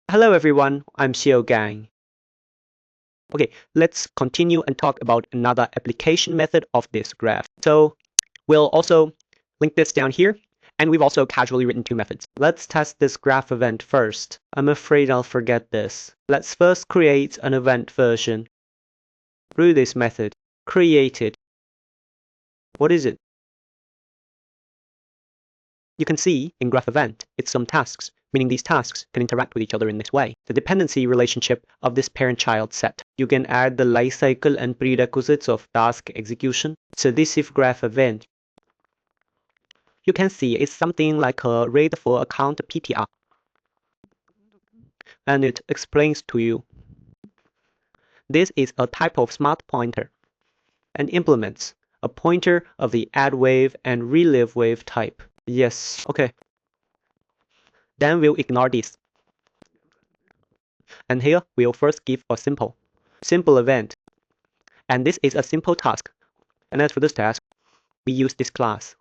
Hello everyone, I'm Xiao Gang. Okay, let's continue and talk about another application method of this graph. So we'll also link this down here, and we've also casually written two methods. Let's test this graph event first. I'm afraid I'll forget this. Let's first create an event version through this method. Create it. What is it? You can see in GraphEvent, it's some tasks, meaning these tasks can interact with each other in this way. The dependency relationship of this parent-child set. You can add the life cycle and prerequisites of task execution. So this FGraphEvent, you can see it's something like a read for account PTR. And it explains to you. This is a type of smart pointer and implements a pointer of the add wave and relive wave type. Yes, okay. Then we'll ignore this. And here we'll first give a simple event. And this is a simple task. And as for this task, we use this class.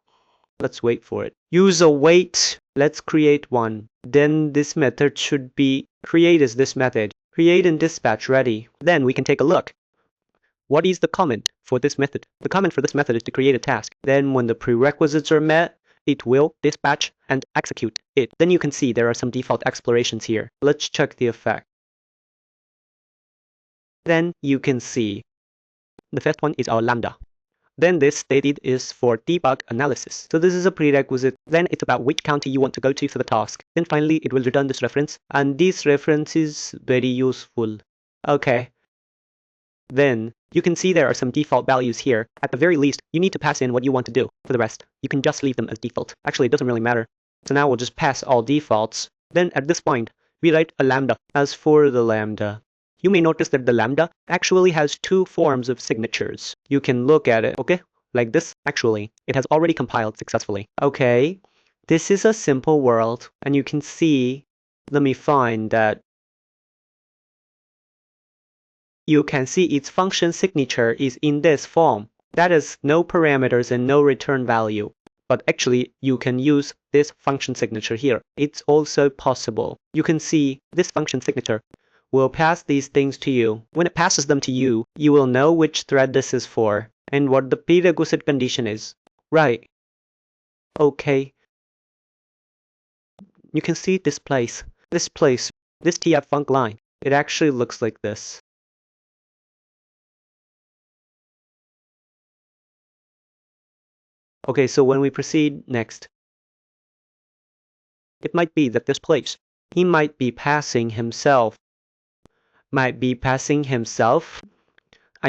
Let's wait for it. User wait. Let's create one. Then this method should be create as this method. Create and dispatch ready. Then we can take a look. What is the comment for this method? The comment for this method is to create a task. Then when the prerequisites are met, it will dispatch and execute it. Then you can see there are some default explorations here. Let's check the effect. Then you can see the first one is our lambda. Then this stated is for debug analysis. So this is a prerequisite. Then it's about which counter you want to go to for the task. Then finally it will return this reference. And this reference is very useful. Okay. Then you can see there are some default values here. At the very least, you need to pass in what you want to do. For the rest, you can just leave them as default. Actually, it doesn't really matter. So now we'll just pass all defaults. Then at this point, we write a lambda. As for the lambda, you may notice that the lambda actually has two forms of signatures. You can look at it, okay? Like this, actually. It has already compiled successfully. Okay, this is a simple world, and you can see, let me find that. You can see its function signature is in this form. That is no parameters and no return value. But actually, you can use this function signature here. It's also possible. You can see this function signature will pass these things to you. When it passes them to you, you will know which thread this is for and what the prerequisite condition is. Right. Okay. You can see this place, this TF func line. It actually looks like this. Okay, so when we proceed next, it might be that this place, he might be passing himself. I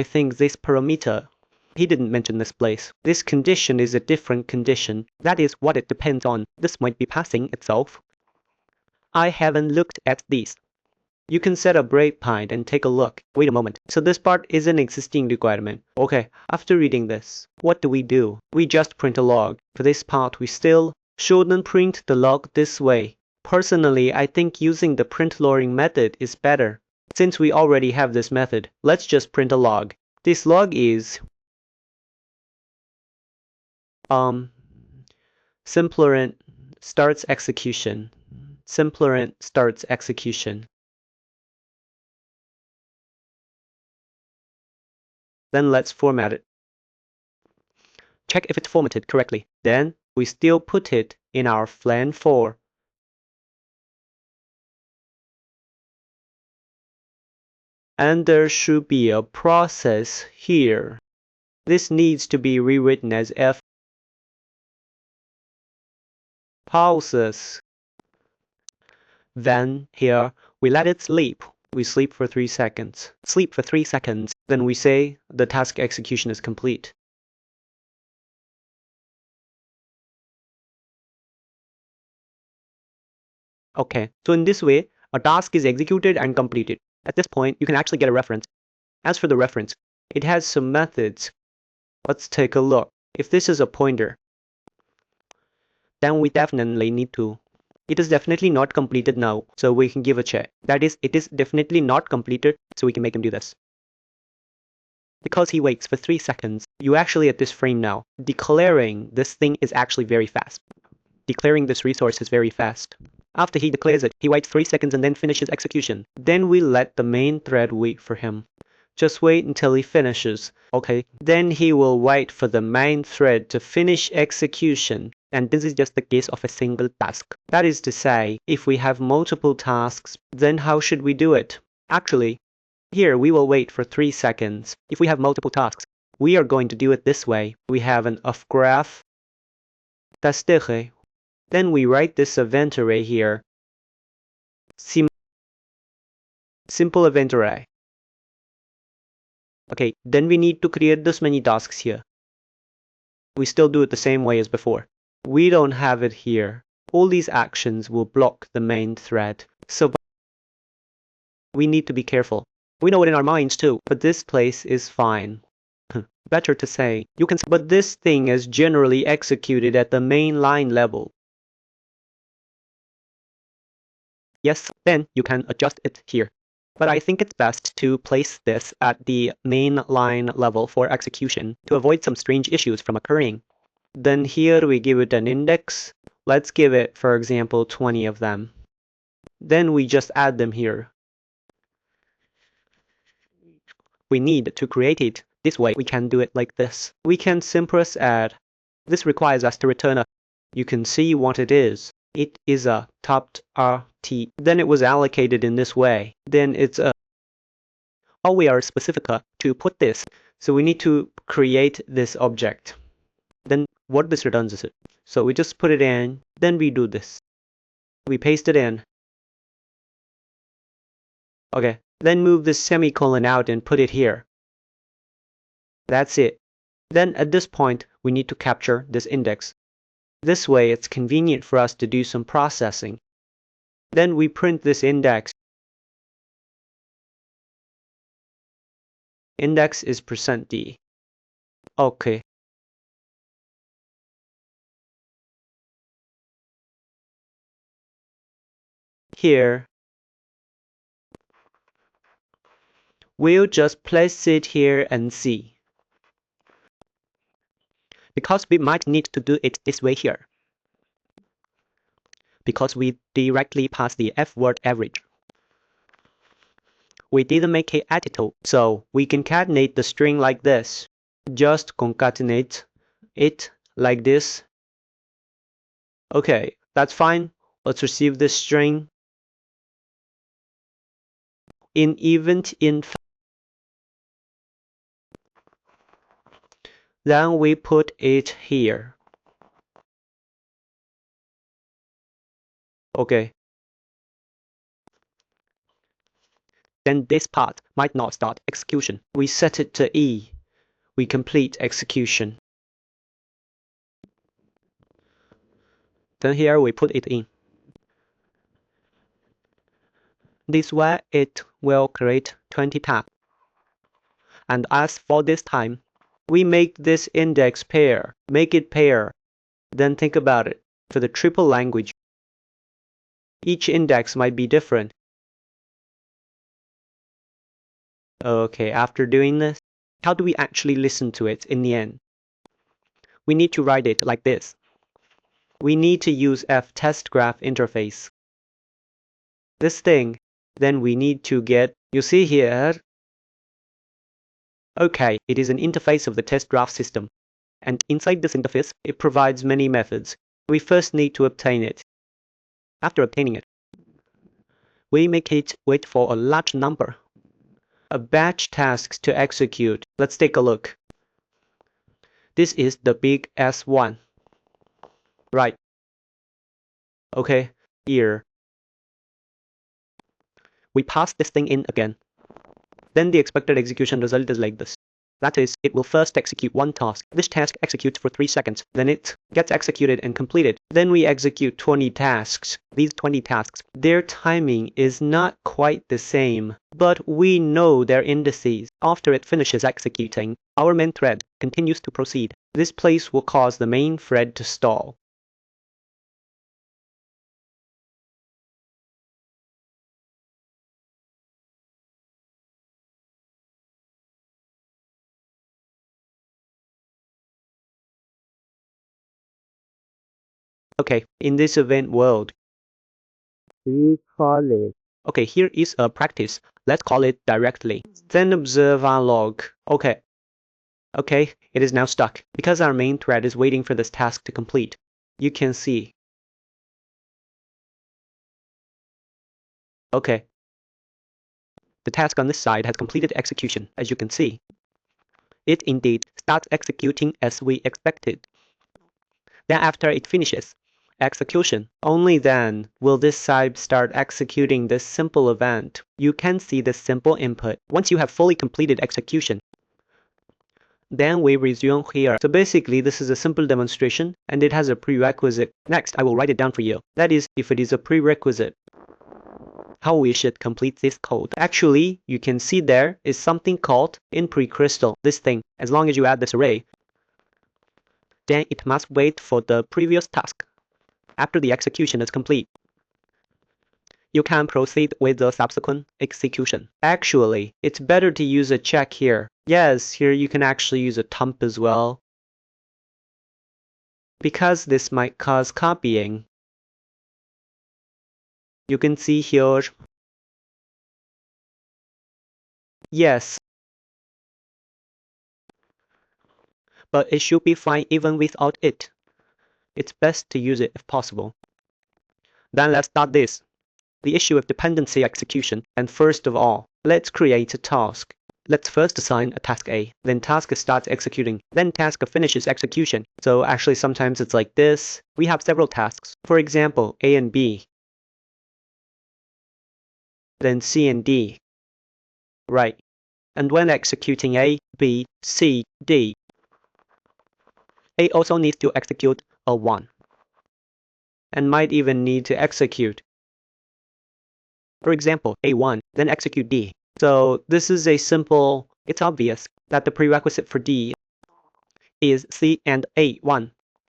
think this parameter, he didn't mention this place. This condition is a different condition. That is what it depends on. This might be passing itself. I haven't looked at these. You can set a breakpoint and take a look. Wait a moment. So this part is an existing requirement. Okay, after reading this, what do? We just print a log. For this part, we still shouldn't print the log this way. Personally, I think using the print logging method is better. Since we already have this method, let's just print a log. This log is Simplerant starts execution. Simplerant starts execution. Then let's format it. Check if it's formatted correctly. Then we still put it in our flan 4. And there should be a process here. This needs to be rewritten as F pauses. Then here we let it sleep. We sleep for 3 seconds. Sleep for 3 seconds. Then we say the task execution is complete. Okay, so in this way, a task is executed and completed. At this point, you can actually get a reference. As for the reference, it has some methods. Let's take a look. If this is a pointer, then we definitely need to. It is definitely not completed now, so we can give a check. That is, it is definitely not completed, so we can make him do this. Because he waits for 3 seconds, you actually at this frame now, declaring this thing is actually very fast. Declaring this resource is very fast. After he declares it, he waits 3 seconds and then finishes execution. Then we let the main thread wait for him. Just wait until he finishes. Okay, then he will wait for the main thread to finish execution. And this is just the case of a single task. That is to say, if we have multiple tasks, then how should we do it? Actually, here we will wait for 3 seconds. If we have multiple tasks, we are going to do it this way. We have an FGraph test array. Then we write this event array here. Simple event array. Okay, then we need to create this many tasks here. We still do it the same way as before. We don't have it here. All these actions will block the main thread. So we need to be careful. We know it in our minds too, but this place is fine. Better to say, you can, but this thing is generally executed at the main line level. Yes, then you can adjust it here. But I think it's best to place this at the main line level for execution to avoid some strange issues from occurring. Then here we give it an index. Let's give it, for example, 20 of them. Then we just add them here. We need to create it. This way we can do it like this. We can simply add. This requires us to return a. You can see what it is. It is a topped RT. Then it was allocated in this way. Then it's a. Oh, we are specific to put this. So we need to create this object. Then what this returns is it. So we just put it in. Then we do this. We paste it in. Okay. Then move this semicolon out and put it here. That's it. Then at this point, we need to capture this index. This way, it's convenient for us to do some processing. Then we print this index. Index is %d. Okay. Here, we'll just place it here and see. Because we might need to do it this way here. Because we directly pass the F-word average. We didn't make it editor, so we concatenate the string like this. Just concatenate it like this. Okay, that's fine. Let's receive this string. In event inf. Then we put it here. Okay. Then this part might not start execution. We set it to E. We complete execution. Then here we put it in. This way it will create 20 tabs. And as for this time, we make this index pair. Make it pair. Then think about it. For the triple language, each index might be different. Okay, after doing this, how do we actually listen to it in the end? We need to write it like this. We need to use TaskGraph interface. This thing, then we need to get, you see here, okay, it is an interface of the TaskGraph system. And inside this interface, it provides many methods. We first need to obtain it. After obtaining it, we make it wait for a large number of batch tasks to execute. Let's take a look. This is the big S1. Right. Okay, here. We pass this thing in again. Then the expected execution result is like this. That is, it will first execute one task. This task executes for 3 seconds. Then it gets executed and completed. Then we execute 20 tasks. These 20 tasks, their timing is not quite the same, but we know their indices. After it finishes executing, our main thread continues to proceed. This place will cause the main thread to stall. Okay, in this event world, Okay, here is a practice. Let's call it directly. Then observe our log. Okay, it is now stuck because our main thread is waiting for this task to complete. You can see. Okay, the task on this side has completed execution, as you can see. It indeed starts executing as we expected. Then after it finishes execution, only then will this side start executing this simple event. You can see the simple input. Once you have fully completed execution, then we resume here. So basically, this is a simple demonstration, and it has a prerequisite. Next, I will write it down for you. That is, if it is a prerequisite, how we should complete this code. Actually, you can see there is something called in precrystal. This thing, as long as you add this array, then it must wait for the previous task. After the execution is complete, you can proceed with the subsequent execution. Actually, it's better to use a check here. Yes, here you can actually use a temp as well, because this might cause copying. You can see here. Yes, but it should be fine even without it. It's best to use it if possible. Then let's start this. The issue of dependency execution. And first of all, let's create a task. Let's first assign a task A, then task starts executing, then task finishes execution. So actually sometimes it's like this. We have several tasks. For example, A and B, then C and D. Right. And when executing A, B, C, D, A also needs to execute a 1. And might even need to execute. For example, A1, then execute D. So this is a simple, it's obvious that the prerequisite for D is C and A1.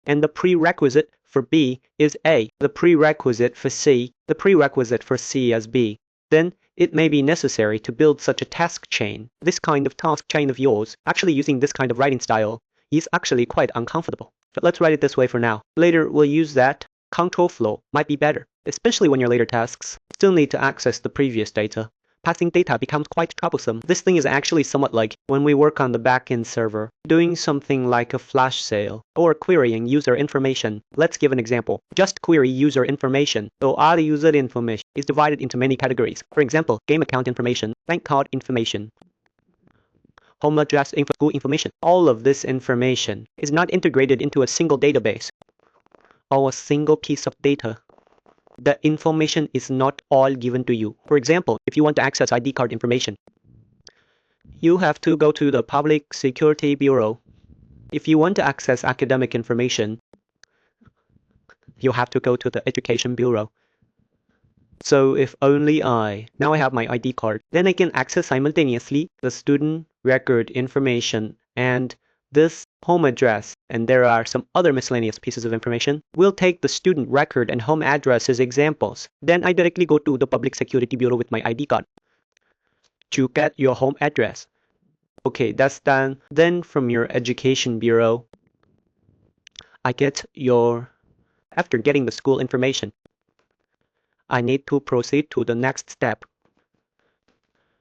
And the prerequisite for B is A. The prerequisite for C, the prerequisite for C as B. Then it may be necessary to build such a task chain. This kind of task chain of yours, actually using this kind of writing style, is actually quite uncomfortable. But let's write it this way for now. Later we'll use that. Control flow might be better, especially when your later tasks still need to access the previous data. Passing data becomes quite troublesome. This thing is actually somewhat like when we work on the backend server, doing something like a flash sale or querying user information. Let's give an example. Just query user information. So all the user information is divided into many categories. For example, game account information, bank card information, home address info, school information. All of this information is not integrated into a single database or a single piece of data. The information is not all given to you. For example, if you want to access ID card information, you have to go to the Public Security Bureau. If you want to access academic information, you have to go to the Education Bureau. So if only now I have my ID card, then I can access simultaneously the student record information and this home address, and there are some other miscellaneous pieces of information. We'll take the student record and home address as examples. Then I directly go to the Public Security Bureau with my ID card to get your home address. Okay, that's done. Then from your Education Bureau, I get after getting the school information, I need to proceed to the next step.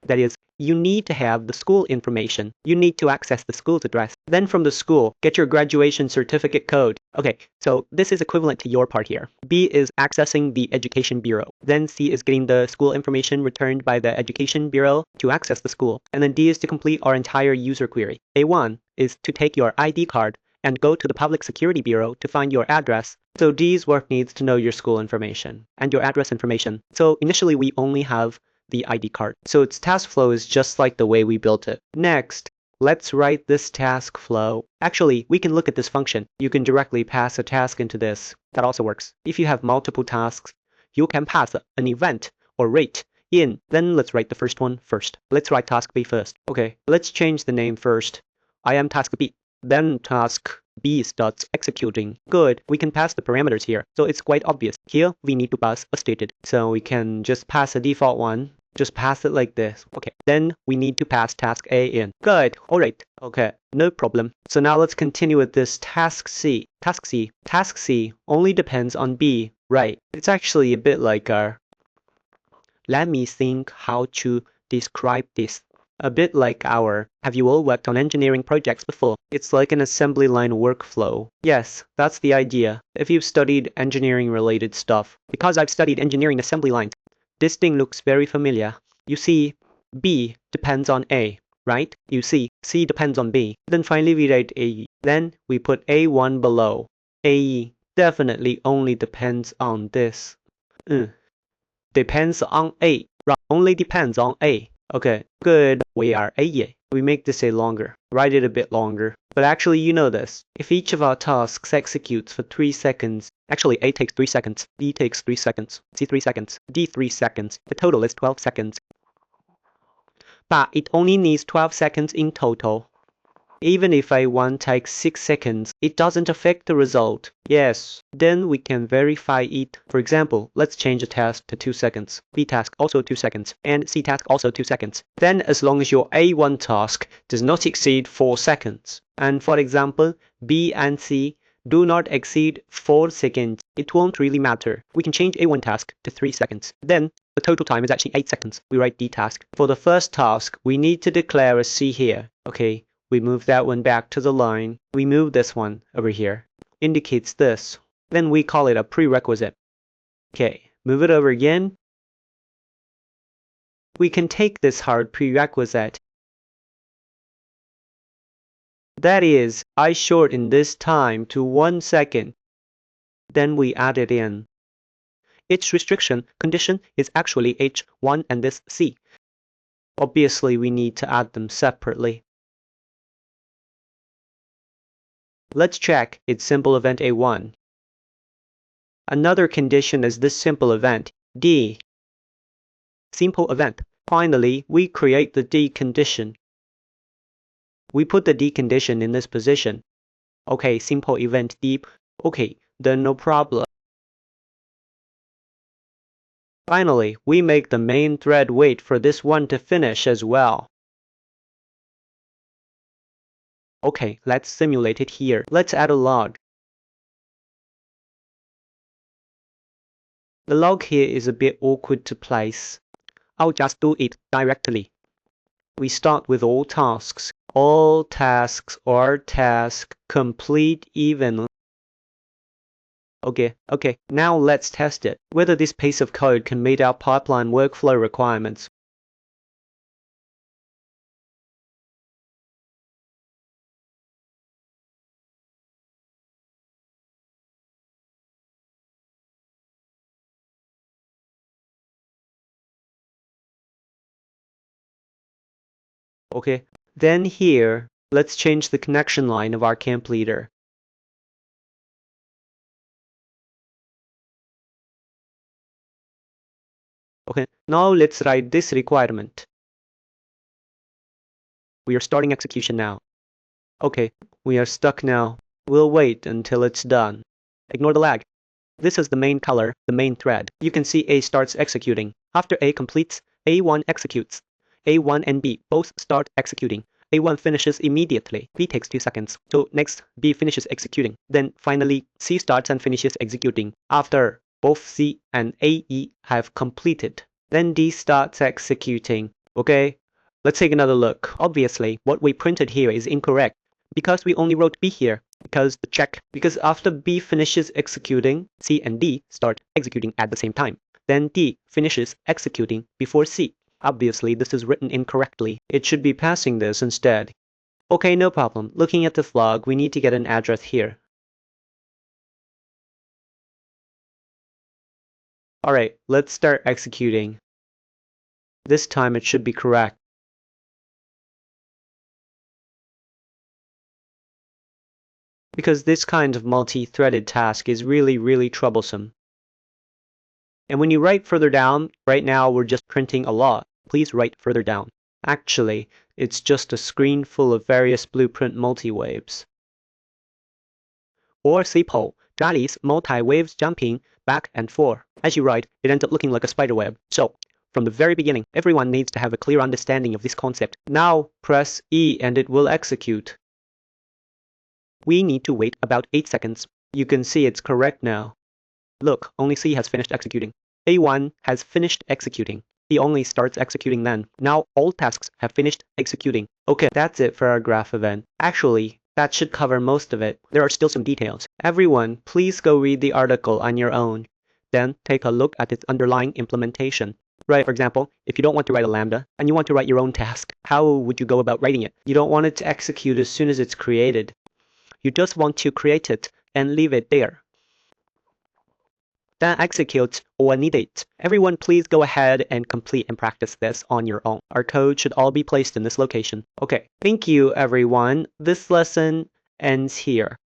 That is, you need to have the school information. You need to access the school's address. Then from the school, get your graduation certificate code. Okay, so this is equivalent to your part here. B is accessing the Education Bureau. Then C is getting the school information returned by the Education Bureau to access the school. And then D is to complete our entire user query. A1 is to take your ID card and go to the Public Security Bureau to find your address. So D's work needs to know your school information and your address information. So initially we only have the ID card. So its task flow is just like the way we built it. Next, let's write this task flow. Actually, we can look at this function. You can directly pass a task into this. That also works. If you have multiple tasks, you can pass an event or rate in. Then let's write the first one first. Let's write task B first. Okay, let's change the name first. I am task B. Then task B starts executing. Good, we can pass the parameters here. So it's quite obvious. Here, we need to pass a stated. So we can just pass a default one. Just pass it like this. Okay, then we need to pass task A in. Good, alright. Okay, no problem. So now let's continue with this task C. Task C only depends on B, right? It's actually a bit like our let me think how to describe this. A bit like have you all worked on engineering projects before? It's like an assembly line workflow. Yes, that's the idea. If you've studied engineering related stuff, because I've studied engineering assembly lines, this thing looks very familiar. You see, B depends on A, right? You see, C depends on B. Then finally we write AE. Then we put A1 below. AE definitely only depends on this. Depends on A. Right, only depends on A. Okay, good. We are A. We make this A longer. Write it a bit longer. But actually, you know this. If each of our tasks executes for 3 seconds, actually A takes 3 seconds, B takes 3 seconds, C 3 seconds, D 3 seconds. The total is 12 seconds. But it only needs 12 seconds in total. Even if A1 takes 6 seconds, it doesn't affect the result. Yes, then we can verify it. For example, let's change a task to 2 seconds, B task also 2 seconds, and C task also 2 seconds. Then as long as your A1 task does not exceed 4 seconds, and for example, B and C do not exceed 4 seconds, it won't really matter. We can change A1 task to 3 seconds. Then the total time is actually 8 seconds. We write D task. For the first task, we need to declare a C here. Okay. We move that one back to the line. We move this one over here. Indicates this. Then we call it a prerequisite. Okay, move it over again. We can take this hard prerequisite. That is, I shorten this time to 1 second. Then we add it in. Its restriction condition is actually H1 and this C. Obviously, we need to add them separately. Let's check its simple event A1. Another condition is this simple event, D. Simple event. Finally, we create the D condition. We put the D condition in this position. Okay, simple event D. Okay, then no problem. Finally, we make the main thread wait for this one to finish as well. Okay, let's simulate it here. Let's add a log. The log here is a bit awkward to place. I'll just do it directly. We start with all tasks. All tasks are task complete evenly. Okay, now let's test it, whether this piece of code can meet our pipeline workflow requirements. Okay, then here, let's change the connection line of our camp leader. Okay, now let's write this requirement. We are starting execution now. Okay, we are stuck now. We'll wait until it's done. Ignore the lag. This is the main color, the main thread. You can see A starts executing. After A completes, A1 executes. A1 and B both start executing. A1 finishes immediately. B takes 2 seconds. So next, B finishes executing. Then finally, C starts and finishes executing. After both C and AE have completed, then D starts executing. Okay, let's take another look. Obviously, what we printed here is incorrect because we only wrote B here. Because after B finishes executing, C and D start executing at the same time. Then D finishes executing before C. Obviously, this is written incorrectly. It should be passing this instead. Okay, no problem. Looking at the log, we need to get an address here. Alright, let's start executing. This time it should be correct. Because this kind of multi-threaded task is really troublesome. And when you write further down, right now we're just printing a lot. Please write further down. Actually, it's just a screen full of various blueprint multi-waves. Or simple, Jolly's multi-waves jumping back and forth. As you write, it ends up looking like a spider web. So, from the very beginning, everyone needs to have a clear understanding of this concept. Now, press E and it will execute. We need to wait about 8 seconds. You can see it's correct now. Look, only C has finished executing. A1 has finished executing. he only starts executing then. Now all tasks have finished executing. Okay, that's it for our graph event. Actually, that should cover most of it. There are still some details. Everyone, please go read the article on your own. Then take a look at its underlying implementation. Right, for example, if you don't want to write a lambda and you want to write your own task, how would you go about writing it? You don't want it to execute as soon as it's created. You just want to create it and leave it there. Then execute when needed. Everyone please go ahead and complete and practice this on your own. Our code should all be placed in this location. Okay, thank you everyone. This lesson ends here.